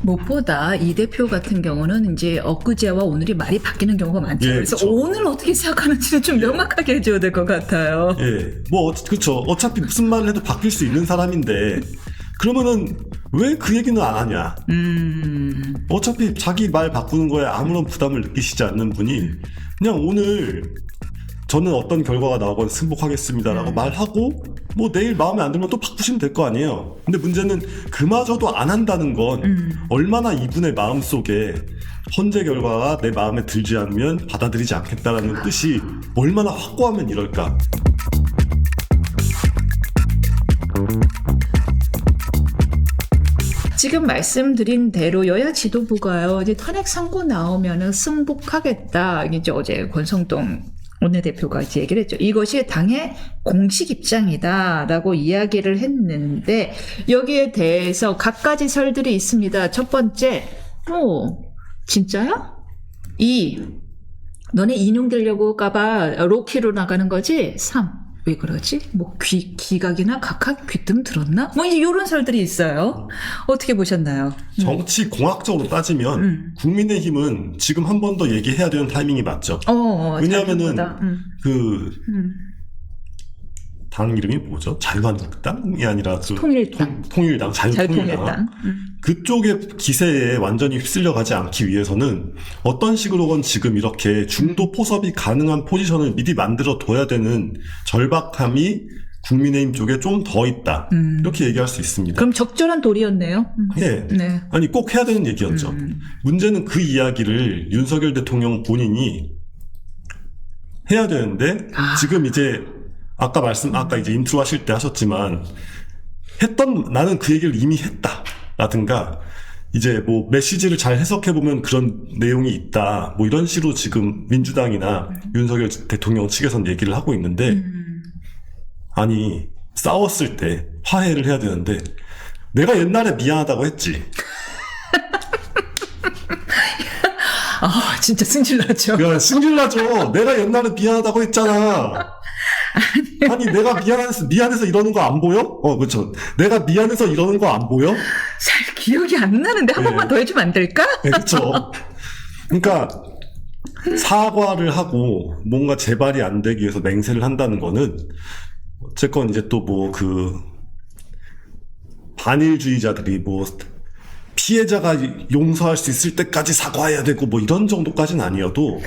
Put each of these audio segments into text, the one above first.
무엇보다 이 대표 같은 경우는 이제 엊그제와 오늘이 말이 바뀌는 경우가 많죠. 예, 그래서 그쵸. 오늘 어떻게 생각하는지는 좀 명확하게 해줘야 될 것 같아요. 예, 뭐 그렇죠. 어차피 무슨 말을 해도 바뀔 수 있는 사람인데 그러면은 왜 그 얘기는 안 하냐? 어차피 자기 말 바꾸는 거에 아무런 부담을 느끼시지 않는 분이 그냥 오늘 저는 어떤 결과가 나오건 승복하겠습니다라고 말하고 뭐 내일 마음에 안 들면 또 바꾸시면 될 거 아니에요. 근데 문제는 그마저도 안 한다는 건 얼마나 이분의 마음속에 헌재 결과가 내 마음에 들지 않으면 받아들이지 않겠다라는 뜻이 얼마나 확고하면 이럴까. 지금 말씀드린 대로 여야 지도부가요, 이제 탄핵 선고 나오면은 승복하겠다. 이제 어제 권성동 원내대표가 이제 얘기를 했죠. 이것이 당의 공식 입장이다라고 이야기를 했는데 여기에 대해서 갖가지 설들이 있습니다. 첫 번째, 진짜야? 2. 너네 인용되려고 까봐 로키로 나가는 거지? 3. 왜 그러지? 뭐 기각이나 각각 귀뜸 들었나? 뭐 이제 이런 설들이 있어요. 어떻게 보셨나요? 정치 공학적으로 따지면 국민의힘은 지금 한 번 더 얘기해야 되는 타이밍이 맞죠. 왜냐하면은 당 이름이 뭐죠? 자유한국당이 아니라 통일당, 자유통일당. 그쪽의 기세에 완전히 휩쓸려가지 않기 위해서는 어떤 식으로건 지금 이렇게 중도 포섭이 가능한 포지션을 미리 만들어 둬야 되는 절박함이 국민의힘 쪽에 좀 더 있다. 이렇게 얘기할 수 있습니다. 그럼 적절한 도리였네요. 네. 네. 아니 꼭 해야 되는 얘기였죠. 문제는 그 이야기를 윤석열 대통령 본인이 해야 되는데 지금 이제 아까 이제 인트로 하실 때 하셨지만 나는 그 얘기를 이미 했다 라든가 이제 뭐 메시지를 잘 해석해보면 그런 내용이 있다 뭐 이런 식으로 지금 민주당이나 윤석열 대통령 측에서는 얘기를 하고 있는데 아니 싸웠을 때 화해를 해야 되는데 내가 옛날에 미안하다고 했지. 진짜 승질나죠. 야, 승질나죠. 내가 옛날에 미안하다고 했잖아. 아니 내가 미안해서 이러는 거 안 보여? 그렇죠. 내가 미안해서 이러는 거 안 보여? 잘 기억이 안 나는데 한 번만 더 해주면 안 될까? 네, 그렇죠. 그러니까 사과를 하고 뭔가 재발이 안 되기 위해서 맹세를 한다는 거는 어쨌건 이제 또 뭐 반일주의자들이 뭐 피해자가 용서할 수 있을 때까지 사과해야 되고 뭐 이런 정도까지는 아니어도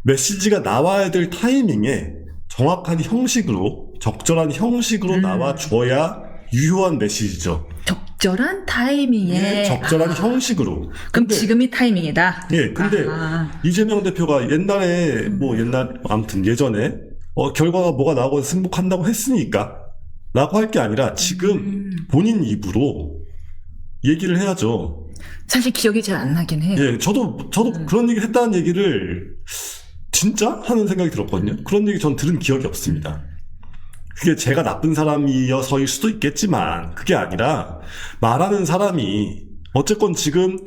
메시지가 나와야 될 타이밍에 정확한 형식으로 적절한 형식으로 나와줘야 유효한 메시지죠. 적절한 타이밍에 적절한 형식으로. 그럼 근데, 지금이 타이밍이다. 근데 이재명 대표가 아무튼 예전에 결과가 뭐가 나오고 승복한다고 했으니까 라고 할 게 아니라 지금 본인 입으로 얘기를 해야죠. 사실 기억이 잘 안 나긴 해요. 저도 그런 얘기를 했다는 얘기를 진짜? 하는 생각이 들었거든요. 그런 얘기 전 들은 기억이 없습니다. 그게 제가 나쁜 사람이어서일 수도 있겠지만 그게 아니라 말하는 사람이 어쨌건 지금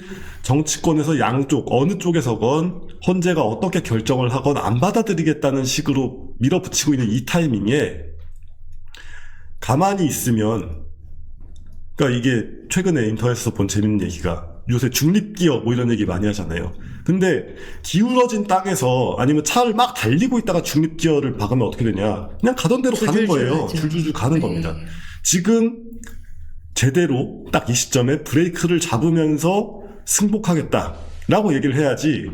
정치권에서 양쪽 어느 쪽에서건 헌재가 어떻게 결정을 하건 안 받아들이겠다는 식으로 밀어붙이고 있는 이 타이밍에 가만히 있으면 그러니까 이게 최근에 인터넷에서 본 재밌는 얘기가 요새 중립기업 뭐 이런 얘기 많이 하잖아요. 근데 기울어진 땅에서 아니면 차를 막 달리고 있다가 중립기어를 박으면 어떻게 되냐. 그냥 가던 대로 가는 거예요. 줄줄줄 가는 겁니다. 지금 제대로 딱 이 시점에 브레이크를 잡으면서 승복하겠다라고 얘기를 해야지.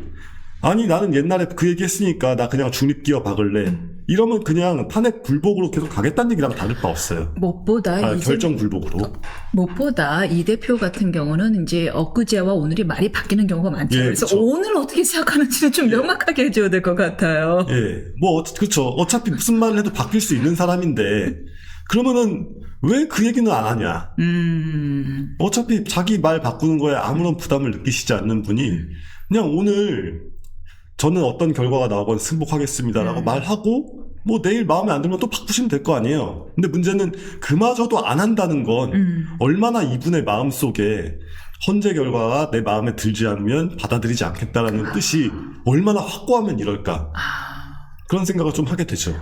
아니 나는 옛날에 그 얘기 했으니까 나 그냥 중립기어 박을래. 이러면 그냥 탄핵 불복으로 계속 가겠다는 얘기랑 다를 바 없어요. 결정 불복으로. 무엇보다 이 대표 같은 경우는 이제 엊그제와 오늘이 말이 바뀌는 경우가 많죠. 그래서 그쵸. 오늘 어떻게 생각하는지는 좀 명확하게 해줘야 될 것 같아요. 그렇죠. 어차피 무슨 말을 해도 바뀔 수 있는 사람인데 그러면은 왜 그 얘기는 안 하냐. 어차피 자기 말 바꾸는 거에 아무런 부담을 느끼시지 않는 분이 그냥 오늘 저는 어떤 결과가 나오건 승복하겠습니다라고 말하고 뭐 내일 마음에 안 들면 또 바꾸시면 될 거 아니에요. 근데 문제는 그마저도 안 한다는 건 얼마나 이분의 마음속에 헌재 결과가 내 마음에 들지 않으면 받아들이지 않겠다라는 뜻이 얼마나 확고하면 이럴까. 그런 생각을 좀 하게 되죠.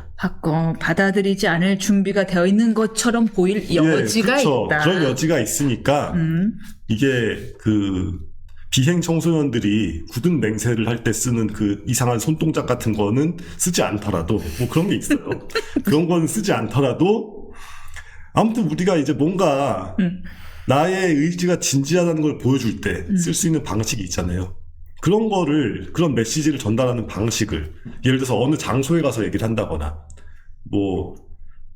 받아들이지 않을 준비가 되어 있는 것처럼 보일 여지가 그렇죠. 있다. 그런 여지가 있으니까 이게 그 비행 청소년들이 굳은 맹세를 할 때 쓰는 그 이상한 손동작 같은 거는 쓰지 않더라도 뭐 그런 게 있어요. 그런 건 쓰지 않더라도 아무튼 우리가 이제 뭔가 나의 의지가 진지하다는 걸 보여줄 때 쓸 수 있는 방식이 있잖아요. 그런 메시지를 전달하는 방식을, 예를 들어서 어느 장소에 가서 얘기를 한다거나, 뭐,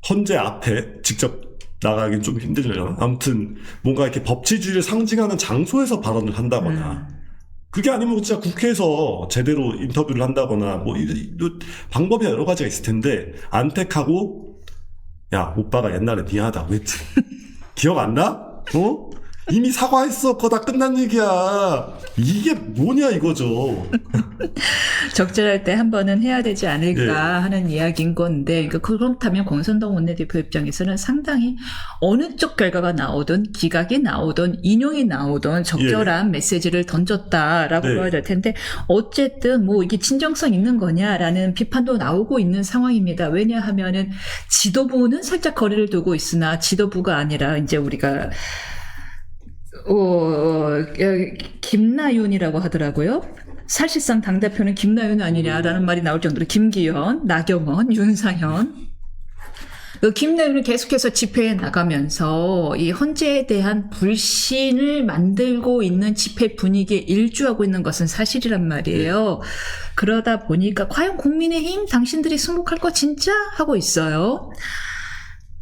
헌재 앞에 직접 나가긴 좀 힘들려나? 아무튼, 뭔가 이렇게 법치주의를 상징하는 장소에서 발언을 한다거나, 그게 아니면 진짜 국회에서 제대로 인터뷰를 한다거나, 뭐, 방법이 여러 가지가 있을 텐데, 안 택하고, 야, 오빠가 옛날에 미안하다고 했지. 기억 안 나? 어? 이미 사과했어. 그거 다 끝난 얘기야. 이게 뭐냐 이거죠. 적절할 때 한 번은 해야 되지 않을까 예. 하는 이야기인 건데, 그러니까 그렇다면 권선동 원내대표 입장에서는 상당히 어느 쪽 결과가 나오든 기각이 나오든 인용이 나오든 적절한 메시지를 던졌다라고 네. 봐야 될 텐데, 어쨌든 뭐 이게 진정성 있는 거냐라는 비판도 나오고 있는 상황입니다. 왜냐하면은 지도부는 살짝 거리를 두고 있으나 지도부가 아니라 이제 우리가 김나윤이라고 하더라고요. 사실상 당대표는 김나윤 아니냐라는 말이 나올 정도로 김기현, 나경원, 윤상현. 김나윤은 계속해서 집회에 나가면서 이 헌재에 대한 불신을 만들고 있는 집회 분위기에 일주하고 있는 것은 사실이란 말이에요. 그러다 보니까 과연 국민의힘 당신들이 승복할 거 진짜? 하고 있어요.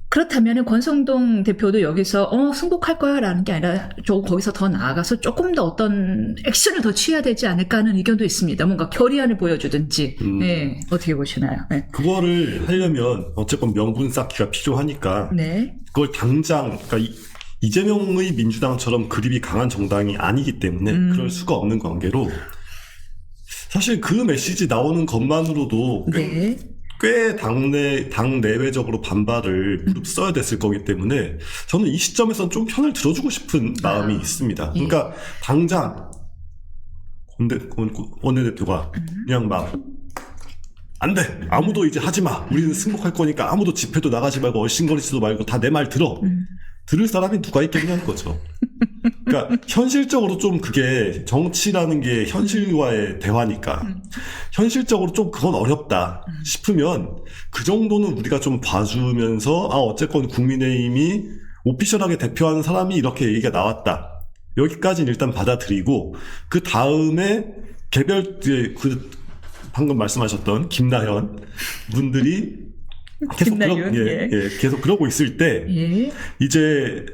그렇다면 권성동 대표도 여기서 승복할 거야 라는 게 아니라 거기서 더 나아가서 조금 더 어떤 액션을 더 취해야 되지 않을까 하는 의견도 있습니다. 뭔가 결의안을 보여주든지. 네, 어떻게 보시나요? 네. 그거를 하려면 어쨌건 명분 쌓기가 필요하니까 네. 그걸 당장, 그러니까 이재명의 민주당처럼 그립이 강한 정당이 아니기 때문에 그럴 수가 없는 관계로 사실 그 메시지 나오는 것만으로도 네. 꽤 당내외적으로 반발을 무릅써야 됐을 거기 때문에 저는 이 시점에선 좀 편을 들어주고 싶은 마음이 있습니다. 그러니까 당장 원내대표가 그냥 막 안 돼! 아무도 이제 하지 마! 우리는 승복할 거니까 아무도 집회도 나가지 말고 얼씬거리지도 말고 다 내 말 들어! 들을 사람이 누가 있겠냐는 거죠. 그러니까 현실적으로 좀 그게 정치라는 게 현실과의 대화니까 현실적으로 좀 그건 어렵다 싶으면 그 정도는 우리가 좀 봐주면서 어쨌건 국민의힘이 오피셜하게 대표하는 사람이 이렇게 얘기가 나왔다. 여기까지는 일단 받아들이고 그 다음에 개별 방금 말씀하셨던 김나현 분들이 계속 계속 그러고 있을 때 이제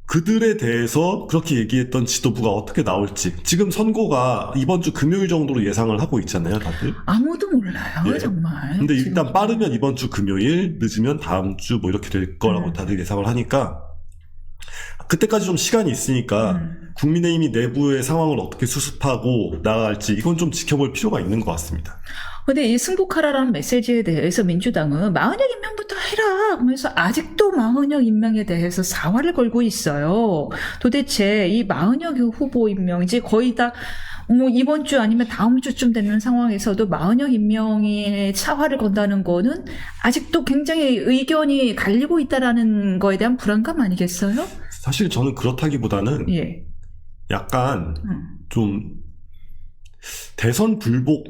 그들에 대해서 그렇게 얘기했던 지도부가 어떻게 나올지 지금 선고가 이번 주 금요일 정도로 예상을 하고 있잖아요, 다들. 아무도 몰라요, 정말. 근데 일단 빠르면 이번 주 금요일, 늦으면 다음 주 뭐 이렇게 될 거라고 다들 예상을 하니까 그때까지 좀 시간이 있으니까 국민의힘이 내부의 상황을 어떻게 수습하고 나아갈지 이건 좀 지켜볼 필요가 있는 것 같습니다. 근데 이 승복하라라는 메시지에 대해서 민주당은 마흔역 임명부터 해라 하면서 아직도 마흔역 임명에 대해서 사활을 걸고 있어요. 도대체 이 마흔역 후보 임명 이제 거의 다 뭐 이번 주 아니면 다음 주쯤 되는 상황에서도 마흔역 임명에 사활을 건다는 거는 아직도 굉장히 의견이 갈리고 있다라는 거에 대한 불안감 아니겠어요? 사실 저는 그렇다기보다는 약간 좀 대선 불복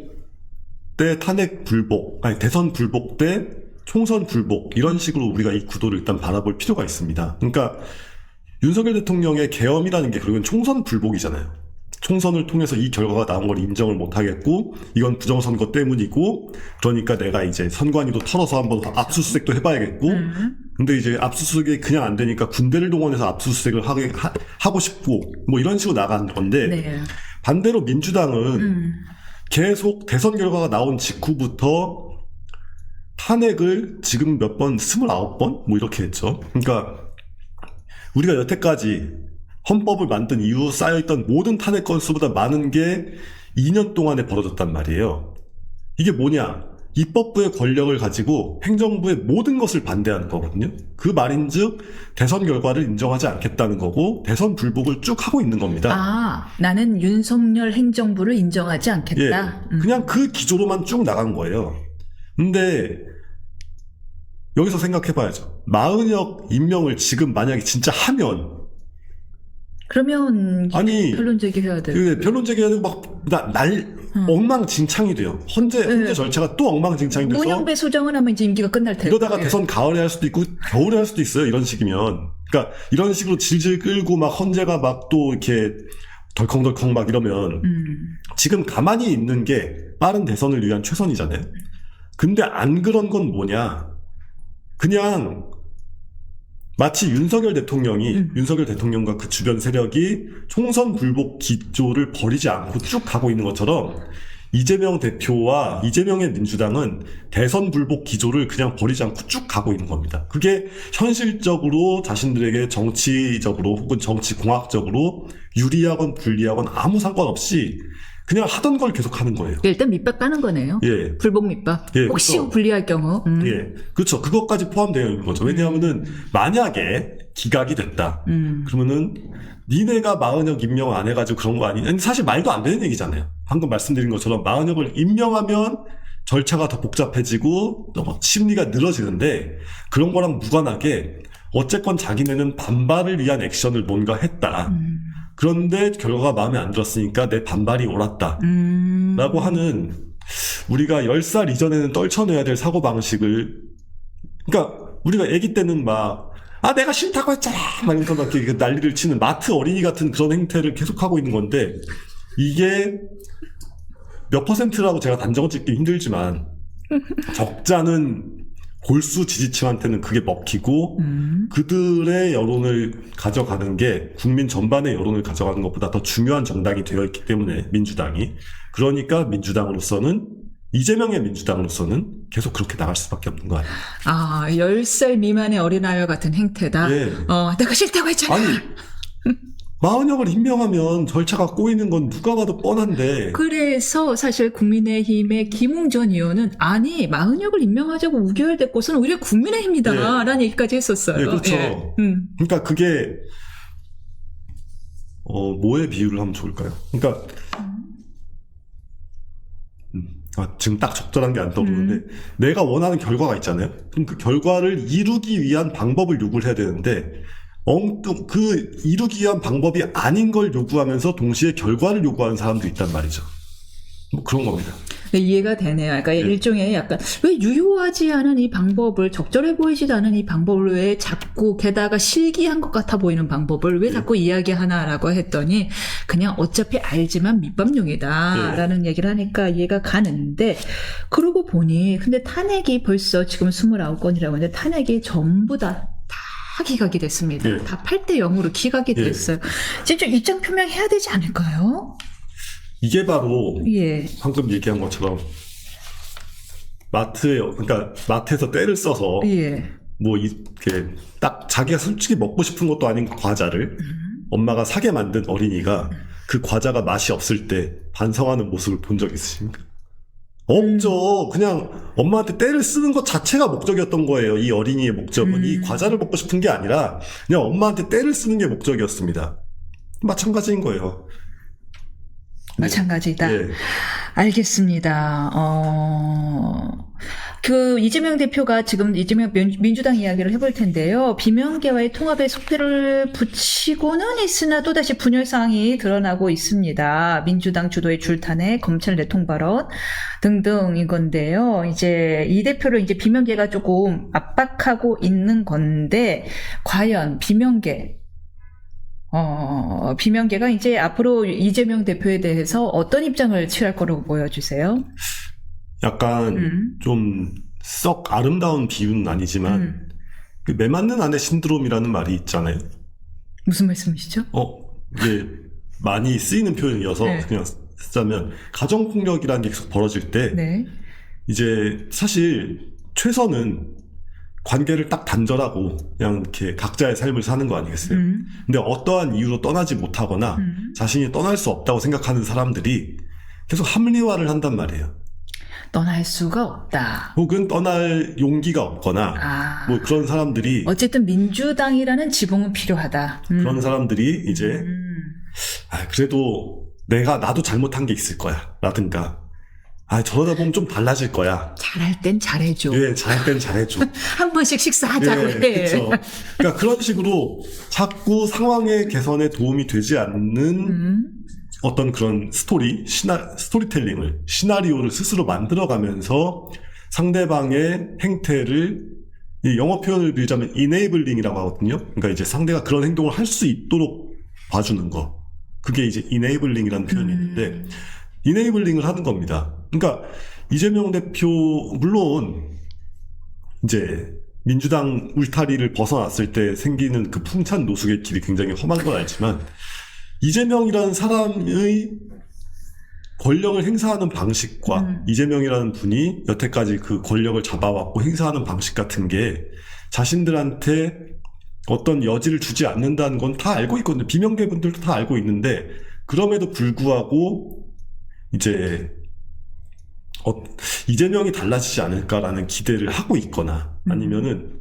때 탄핵 불복, 아니 대선 불복 때 총선 불복 이런 식으로 우리가 이 구도를 일단 바라볼 필요가 있습니다. 그러니까 윤석열 대통령의 계엄이라는 게 결국은 총선 불복이잖아요. 총선을 통해서 이 결과가 나온 걸 인정을 못 하겠고 이건 부정선거 때문이고 그러니까 내가 이제 선관위도 털어서 한번 압수수색도 해봐야겠고 근데 이제 압수수색이 그냥 안 되니까 군대를 동원해서 압수수색을 하고 싶고 뭐 이런 식으로 나간 건데 반대로 민주당은 계속 대선 결과가 나온 직후부터 탄핵을 지금 몇 번 29번? 뭐 이렇게 했죠. 그러니까 우리가 여태까지 헌법을 만든 이후 쌓여있던 모든 탄핵 건수보다 많은 게 2년 동안에 벌어졌단 말이에요. 이게 뭐냐? 입법부의 권력을 가지고 행정부의 모든 것을 반대하는 거거든요. 그 말인즉 대선 결과를 인정하지 않겠다는 거고 대선 불복을 쭉 하고 있는 겁니다. 아, 나는 윤석열 행정부를 인정하지 않겠다. 예, 그냥 그 기조로만 쭉 나간 거예요. 근데 여기서 생각해봐야죠. 마은혁 임명을 지금 만약에 진짜 하면 그러면 아니 변론 제기해야 돼. 그 변론 제기해야 되고 막 엉망진창이 돼요. 헌재 절차가 또 엉망진창이 돼서 문영배 소장을 하면 이제 임기가 끝날 텐데. 이러다가 대선 가을에 할 수도 있고 겨울에 할 수도 있어요. 이런 식이면. 그러니까 이런 식으로 질질 끌고 막 헌재가 막 또 이렇게 덜컹덜컹 막 이러면 지금 가만히 있는 게 빠른 대선을 위한 최선이잖아요. 근데 안 그런 건 뭐냐. 그냥 마치 윤석열 대통령과 그 주변 세력이 총선 불복 기조를 버리지 않고 쭉 가고 있는 것처럼 이재명 대표와 이재명의 민주당은 대선 불복 기조를 그냥 버리지 않고 쭉 가고 있는 겁니다. 그게 현실적으로 자신들에게 정치적으로 혹은 정치공학적으로 유리하건 불리하건 아무 상관없이 그냥 하던 걸 계속 하는 거예요. 일단 밑밥 까는 거네요. 예. 불복 밑밥. 예, 혹시 그렇죠. 불리할 경우. 예, 그렇죠. 그것까지 포함되어 있는 거죠. 왜냐하면은 만약에 기각이 됐다. 그러면은 니네가 마은혁 임명 안 해가지고 그런 거 아니냐? 사실 말도 안 되는 얘기잖아요. 방금 말씀드린 것처럼 마은혁을 임명하면 절차가 더 복잡해지고 심리가 늘어지는데 그런 거랑 무관하게 어쨌건 자기네는 반발을 위한 액션을 뭔가 했다. 그런데 결과가 마음에 안 들었으니까 내 반발이 옳았다. 라고 하는 우리가 10살 이전에는 떨쳐내야 될 사고방식을 그러니까 우리가 아기 때는 막 내가 싫다고 했잖아 막 이러면서 막 이렇게 난리를 치는 마트 어린이 같은 그런 행태를 계속하고 있는 건데 이게 몇 %라고 제가 단정을 짓기 힘들지만 적잖은 골수 지지층한테는 그게 먹히고 그들의 여론을 가져가는 게 국민 전반의 여론을 가져가는 것보다 더 중요한 정당이 되어 있기 때문에 민주당이 그러니까 이재명의 민주당으로서는 계속 그렇게 나갈 수밖에 없는 거 아니에요. 10살 미만의 어린아이와 같은 행태다. 예. 내가 싫다고 했잖아. 아니 마은혁을 임명하면 절차가 꼬이는 건 누가 봐도 뻔한데 그래서 사실 국민의힘의 김웅전 의원은 마은혁을 임명하자고 우결됐고서는 오히려 국민의힘이다 라는 얘기까지 했었어요. 예, 그렇죠. 예. 그러니까 그게 뭐에 비유를 하면 좋을까요? 그러니까 지금 딱 적절한 게 안 떠오르는데 내가 원하는 결과가 있잖아요. 그럼 그 결과를 이루기 위한 방법을 요구를 해야 되는데 그 이루기 위한 방법이 아닌 걸 요구하면서 동시에 결과를 요구하는 사람도 있단 말이죠. 뭐 그런 겁니다. 이해가 되네요. 그러니까 일종의 약간 왜 유효하지 않은 이 방법을 적절해 보이지도 않은 이 방법을 왜 자꾸 게다가 실기한 것 같아 보이는 방법을 왜 자꾸 이야기하나라고 했더니 그냥 어차피 알지만 밑밥용이다라는 얘기를 하니까 이해가 가는데 그러고 보니 근데 탄핵이 벌써 지금 29건이라고 하는데 탄핵이 전부 다 기각이 됐습니다. 예. 다 8대 0으로 기각이 됐어요. 진짜 입장 표명해야 되지 않을까요? 이게 바로 예. 방금 얘기한 것처럼 마트에서 때를 써서 예. 뭐 이렇게 딱 자기가 솔직히 먹고 싶은 것도 아닌 과자를 엄마가 사게 만든 어린이가 그 과자가 맛이 없을 때 반성하는 모습을 본 적 있으십니까? 없죠. 그냥 엄마한테 때를 쓰는 것 자체가 목적이었던 거예요. 이 어린이의 목적은 이 과자를 먹고 싶은 게 아니라 그냥 엄마한테 때를 쓰는 게 목적이었습니다. 마찬가지인 거예요. 마찬가지다. 예. 알겠습니다. 이재명 대표가 지금 이재명 민주당 이야기를 해볼 텐데요. 비명계와의 통합에 속도를 붙이고는 있으나 또다시 분열 사항이 드러나고 있습니다. 민주당 주도의 줄탄핵, 검찰 내통 발언 등등인 건데요. 이제 이 대표를 이제 비명계가 조금 압박하고 있는 건데, 과연 비명계가 이제 앞으로 이재명 대표에 대해서 어떤 입장을 취할 거라고 보여주세요? 약간 좀 썩 아름다운 비유는 아니지만 그 매맞는 아내 신드롬이라는 말이 있잖아요. 무슨 말씀이시죠? 이게 많이 쓰이는 표현이어서 네. 그냥 쓰자면 가정폭력이라는 게 계속 벌어질 때 네. 이제 사실 최선은 관계를 딱 단절하고 그냥 이렇게 각자의 삶을 사는 거 아니겠어요? 근데 어떠한 이유로 떠나지 못하거나 자신이 떠날 수 없다고 생각하는 사람들이 계속 합리화를 한단 말이에요. 떠날 수가 없다. 혹은 떠날 용기가 없거나 아. 뭐 그런 사람들이 어쨌든 민주당이라는 지붕은 필요하다. 그런 사람들이 이제 그래도 나도 잘못한 게 있을 거야 라든가 저러다 보면 좀 달라질 거야. 잘할 땐 잘해줘. 예, 잘할 땐 잘해줘. 한 번씩 식사하자고 해. 그렇죠. 그러니까 그런 식으로 자꾸 상황의 개선에 도움이 되지 않는 어떤 그런 스토리텔링을, 시나리오를 스스로 만들어가면서 상대방의 행태를 이 영어 표현을 빌자면 enabling이라고 하거든요. 그러니까 이제 상대가 그런 행동을 할 수 있도록 봐주는 거. 그게 이제 enabling이라는 표현이 있는데 enabling을 하는 겁니다. 그러니까 이재명 대표 물론 이제 민주당 울타리를 벗어났을 때 생기는 그 풍찬 노숙의 길이 굉장히 험한 건 알지만 이재명이라는 사람의 권력을 행사하는 방식과 이재명이라는 분이 여태까지 그 권력을 잡아왔고 행사하는 방식 같은 게 자신들한테 어떤 여지를 주지 않는다는 건 다 알고 있거든요. 비명계 분들도 다 알고 있는데 그럼에도 불구하고 이제 이재명이 달라지지 않을까라는 기대를 하고 있거나 아니면은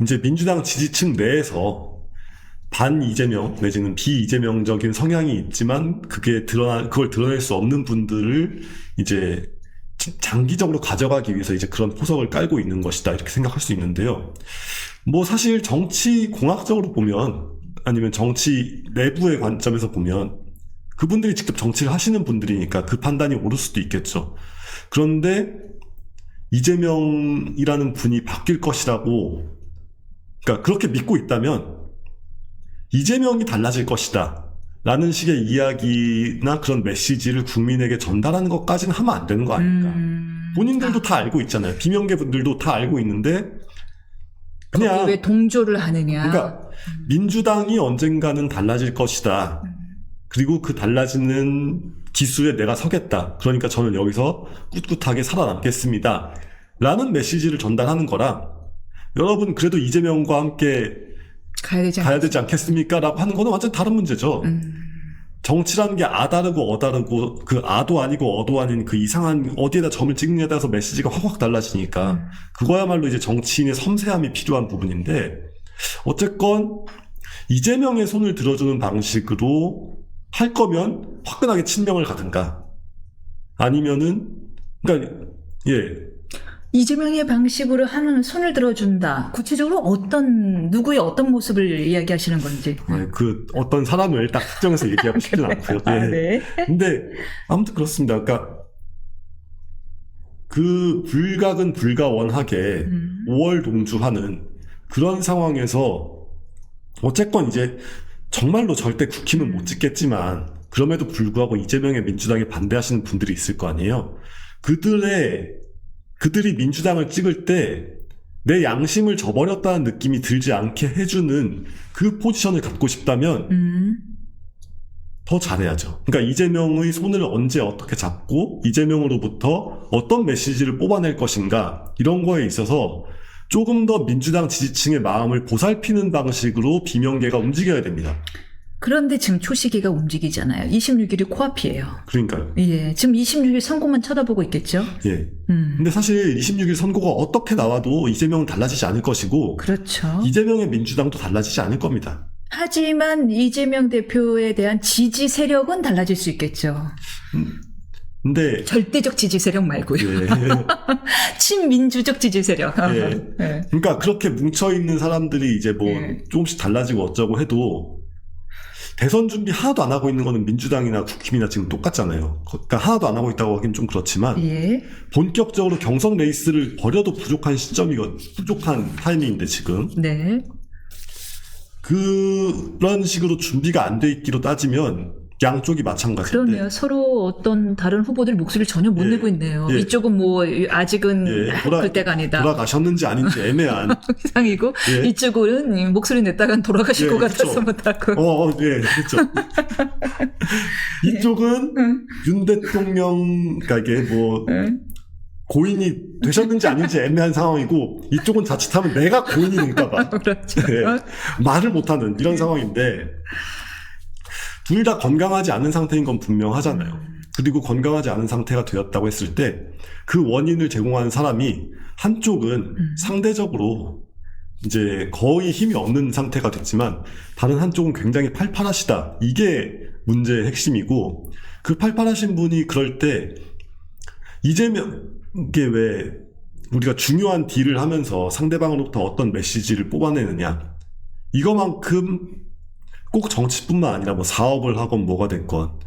이제 민주당 지지층 내에서 반 이재명 내지는 비이재명적인 성향이 있지만 그걸 드러낼 수 없는 분들을 이제 장기적으로 가져가기 위해서 이제 그런 포석을 깔고 있는 것이다 이렇게 생각할 수 있는데요. 뭐 사실 정치 공학적으로 보면 아니면 정치 내부의 관점에서 보면 그분들이 직접 정치를 하시는 분들이니까 그 판단이 옳을 수도 있겠죠. 그런데 이재명이라는 분이 바뀔 것이라고 그러니까 그렇게 믿고 있다면 이재명이 달라질 것이다 라는 식의 이야기나 그런 메시지를 국민에게 전달하는 것까지는 하면 안 되는 거 아닙니까? 본인들도 다 알고 있잖아요. 비명계 분들도 다 알고 있는데 그냥 왜 동조를 하느냐. 그러니까 민주당이 언젠가는 달라질 것이다. 그리고 그 달라지는 기수에 내가 서겠다. 그러니까 저는 여기서 꿋꿋하게 살아남겠습니다. 라는 메시지를 전달하는 거랑 여러분 그래도 이재명과 함께 가야 되지 않겠습니까? 라고 하는 거는 완전 다른 문제죠. 정치라는 게 아다르고 어다르고 그 아도 아니고 어도 아닌 그 이상한 어디에다 점을 찍느냐에 따라서 메시지가 확확 달라지니까 그거야말로 이제 정치인의 섬세함이 필요한 부분인데 어쨌건 이재명의 손을 들어주는 방식으로 할 거면 화끈하게 친명을 가든가 아니면은 그러니까 이재명의 방식으로 하는 손을 들어준다. 구체적으로 누구의 어떤 모습을 이야기하시는 건지. 그 어떤 사람을 딱 특정해서 얘기하고 싶진 않고요. 네. 근데 아무튼 그렇습니다. 그러니까 그 불각은 불가원하게 5월 동주하는 그런 상황에서 어쨌건 이제 정말로 절대 국힘은 못 찍겠지만 그럼에도 불구하고 이재명의 민주당에 반대하시는 분들이 있을 거 아니에요. 그들이 민주당을 찍을 때 내 양심을 저버렸다는 느낌이 들지 않게 해주는 그 포지션을 갖고 싶다면 더 잘해야죠. 그러니까 이재명의 손을 언제 어떻게 잡고 이재명으로부터 어떤 메시지를 뽑아낼 것인가 이런 거에 있어서 조금 더 민주당 지지층의 마음을 보살피는 방식으로 비명계가 움직여야 됩니다. 그런데 지금 초시기가 움직이잖아요. 26일이 코앞이에요. 그러니까요. 예, 지금 26일 선고만 쳐다보고 있겠죠? 예. 근데 사실 26일 선고가 어떻게 나와도 이재명은 달라지지 않을 것이고 그렇죠. 이재명의 민주당도 달라지지 않을 겁니다. 하지만 이재명 대표에 대한 지지 세력은 달라질 수 있겠죠. 근데 절대적 지지 세력 말고요. 예. 친민주적 지지 세력. 예. 예. 그러니까 그렇게 뭉쳐있는 사람들이 이제 뭐 예. 조금씩 달라지고 어쩌고 해도 대선 준비 하나도 안 하고 있는 거는 민주당이나 국힘이나 지금 똑같잖아요. 그러니까 하나도 안 하고 있다고 하긴 좀 그렇지만 예. 본격적으로 경선 레이스를 벌여도 부족한 부족한 타이밍인데 지금 네. 그런 식으로 준비가 안 돼 있기로 따지면 양쪽이 마찬가지인데. 그러네요. 서로 어떤 다른 후보들 목소리를 전혀 못 예. 내고 있네요. 예. 이쪽은 뭐 아직은 그때가 아니다. 돌아가셨는지 아닌지 애매한 상이고 예. 이쪽은 목소리 냈다간 돌아가실 것 그쵸. 같아서 못하고. 예, 그렇죠. 이쪽은 윤 대통령, 그러니까 이게 뭐 고인이 되셨는지 아닌지 애매한 상황이고 이쪽은 자칫하면 내가 고인이 될까봐 그렇죠. 말을 못하는 이런 상황인데 둘 다 건강하지 않은 상태인 건 분명하잖아요. 그리고 건강하지 않은 상태가 되었다고 했을 때 그 원인을 제공하는 사람이 한쪽은 상대적으로 이제 거의 힘이 없는 상태가 됐지만 다른 한쪽은 굉장히 팔팔하시다. 이게 문제의 핵심이고 그 팔팔하신 분이 그럴 때 이재명 이게 왜 우리가 중요한 딜을 하면서 상대방으로부터 어떤 메시지를 뽑아내느냐 이거만큼 꼭 정치뿐만 아니라 뭐 사업을 하건 뭐가 됐건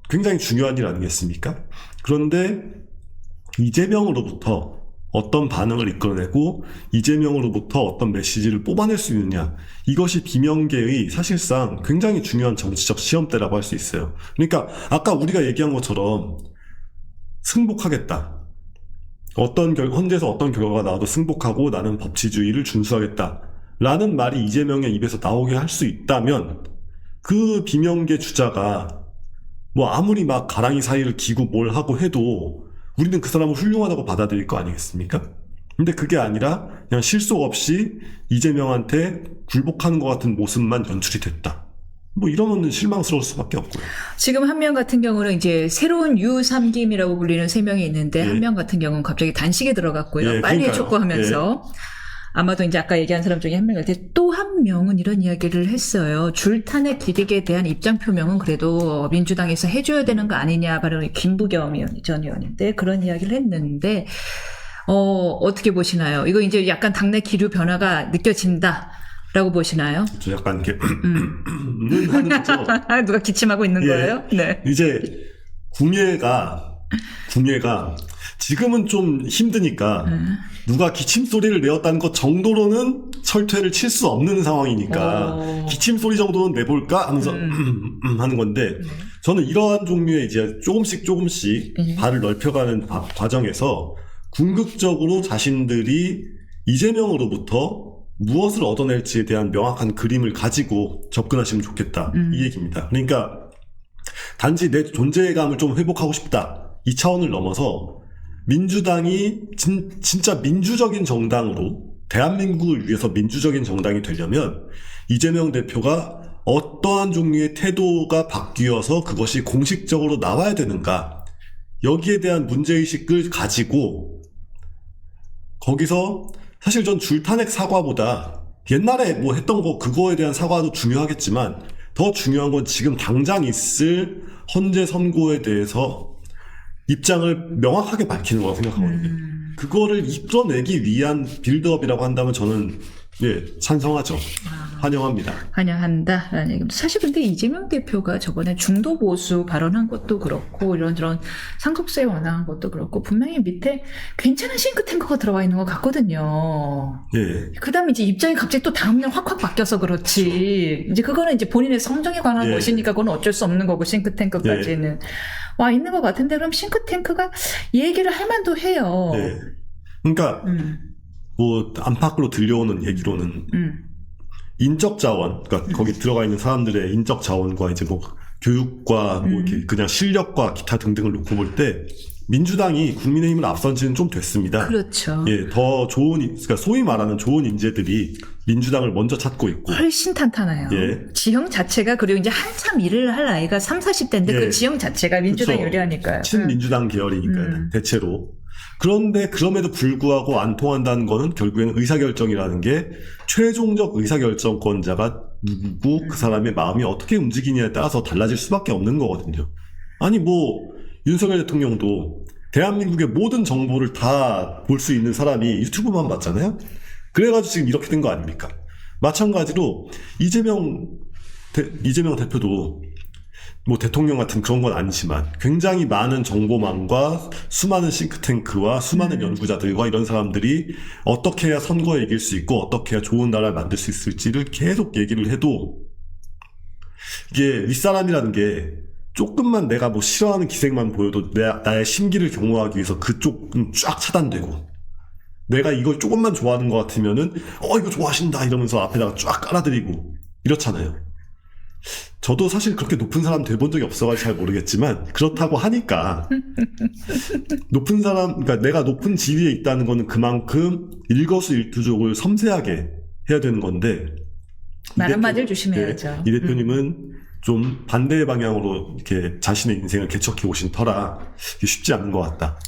굉장히 중요한 일 아니겠습니까? 그런데 이재명으로부터 어떤 반응을 이끌어내고 이재명으로부터 어떤 메시지를 뽑아낼 수 있느냐 이것이 비명계의 사실상 굉장히 중요한 정치적 시험대라고 할 수 있어요. 그러니까 아까 우리가 얘기한 것처럼 승복하겠다. 헌재에서 어떤 결과가 나와도 승복하고 나는 법치주의를 준수하겠다. 라는 말이 이재명의 입에서 나오게 할 수 있다면 그 비명계 주자가 뭐 아무리 막 가랑이 사이를 기고 뭘 하고 해도 우리는 그 사람을 훌륭하다고 받아들일 거 아니겠습니까? 근데 그게 아니라 그냥 실속 없이 이재명한테 굴복하는 것 같은 모습만 연출이 됐다. 뭐 이러면 실망스러울 수밖에 없고요. 지금 한 명 같은 경우는 이제 새로운 유삼김이라고 불리는 3명이 있는데 예. 한 명 같은 경우는 갑자기 단식에 들어갔고요. 예, 빨리 그러니까요. 촉구하면서 아마도 이제 아까 얘기한 사람 중에 한 명인데 또 한 명은 이런 이야기를 했어요. 줄탄의 기획에 대한 입장 표명은 그래도 민주당에서 해줘야 되는 거 아니냐. 바로 김부겸 전 의원인데 그런 이야기를 했는데 어떻게 보시나요? 이거 이제 약간 당내 기류 변화가 느껴진다라고 보시나요? 저 약간 이렇게 하는 거죠. 누가 기침하고 있는 예. 거예요? 네. 이제 궁예가 지금은 좀 힘드니까 누가 기침 소리를 내었다는 것 정도로는 철퇴를 칠 수 없는 상황이니까 기침 소리 정도는 내볼까 하면서 하는 건데 저는 이러한 종류의 이제 조금씩 발을 넓혀가는 과정에서 궁극적으로 자신들이 이재명으로부터 무엇을 얻어낼지에 대한 명확한 그림을 가지고 접근하시면 좋겠다 이 얘기입니다. 그러니까 단지 내 존재감을 좀 회복하고 싶다 이 차원을 넘어서 민주당이 진짜 민주적인 정당으로 대한민국을 위해서 민주적인 정당이 되려면 이재명 대표가 어떠한 종류의 태도가 바뀌어서 그것이 공식적으로 나와야 되는가 여기에 대한 문제의식을 가지고 거기서 사실 전 줄탄핵 사과보다 옛날에 뭐 했던 거 그거에 대한 사과도 중요하겠지만 더 중요한 건 지금 당장 있을 헌재 선고에 대해서 입장을 명확하게 밝히는 거라고 생각하거든요. 그거를 이끌어내기 위한 빌드업이라고 한다면 저는 찬성하죠. 환영합니다. 환영한다라는 얘기입니다. 사실 근데 이재명 대표가 저번에 중도 보수 발언한 것도 그렇고 이런저런 상속세 완화한 것도 그렇고 분명히 밑에 괜찮은 싱크탱크가 들어와 있는 것 같거든요. 예. 그다음에 이제 입장이 갑자기 또 다음날 확확 바뀌어서 그렇지. 이제 그거는 이제 본인의 성정에 관한 예. 것이니까 그건 어쩔 수 없는 거고 싱크탱크까지는 와 있는 것 같은데 그럼 싱크탱크가 얘기를 할 만도 해요. 예. 그러니까 뭐 안팎으로 들려오는 얘기로는 인적 자원, 그러니까 거기 들어가 있는 사람들의 인적 자원과 이제 뭐 교육과 뭐 이렇게 그냥 실력과 기타 등등을 놓고 볼 때 민주당이 국민의힘을 앞선 지는 좀 됐습니다. 그렇죠. 예, 더 좋은, 그러니까 소위 말하는 좋은 인재들이 민주당을 먼저 찾고 있고. 훨씬 탄탄해요. 예. 지형 자체가 그리고 이제 한참 일을 할 나이가 30, 40대인데 예. 그 지형 자체가 민주당 그쵸. 유리하니까요. 친민주당 계열이니까요. 대체로. 그런데 그럼에도 불구하고 안 통한다는 거는 결국에는 의사결정이라는 게 최종적 의사결정권자가 누구고 그 사람의 마음이 어떻게 움직이냐에 따라서 달라질 수밖에 없는 거거든요. 아니 뭐 윤석열 대통령도 대한민국의 모든 정보를 다 볼 수 있는 사람이 유튜브만 봤잖아요. 그래가지고 지금 이렇게 된 거 아닙니까? 마찬가지로 이재명 대표도 뭐 대통령 같은 그런 건 아니지만 굉장히 많은 정보망과 수많은 싱크탱크와 수많은 연구자들과 이런 사람들이 어떻게 해야 선거에 이길 수 있고 어떻게 해야 좋은 나라를 만들 수 있을지를 계속 얘기를 해도 이게 윗사람이라는 게 조금만 내가 뭐 싫어하는 기색만 보여도 나의 심기를 경호하기 위해서 그쪽은 쫙 차단되고 내가 이걸 조금만 좋아하는 것 같으면은 이거 좋아하신다 이러면서 앞에다가 쫙 깔아드리고 이렇잖아요. 저도 사실 그렇게 높은 사람 돼본 적이 없어가지고 잘 모르겠지만 그렇다고 하니까 높은 사람, 그러니까 내가 높은 지위에 있다는 거는 그만큼 일거수일투족을 섬세하게 해야 되는 건데 말 한마디를 조심해야죠. 이 대표님은 좀 반대의 방향으로 이렇게 자신의 인생을 개척해 오신 터라 이게 쉽지 않은 것 같다.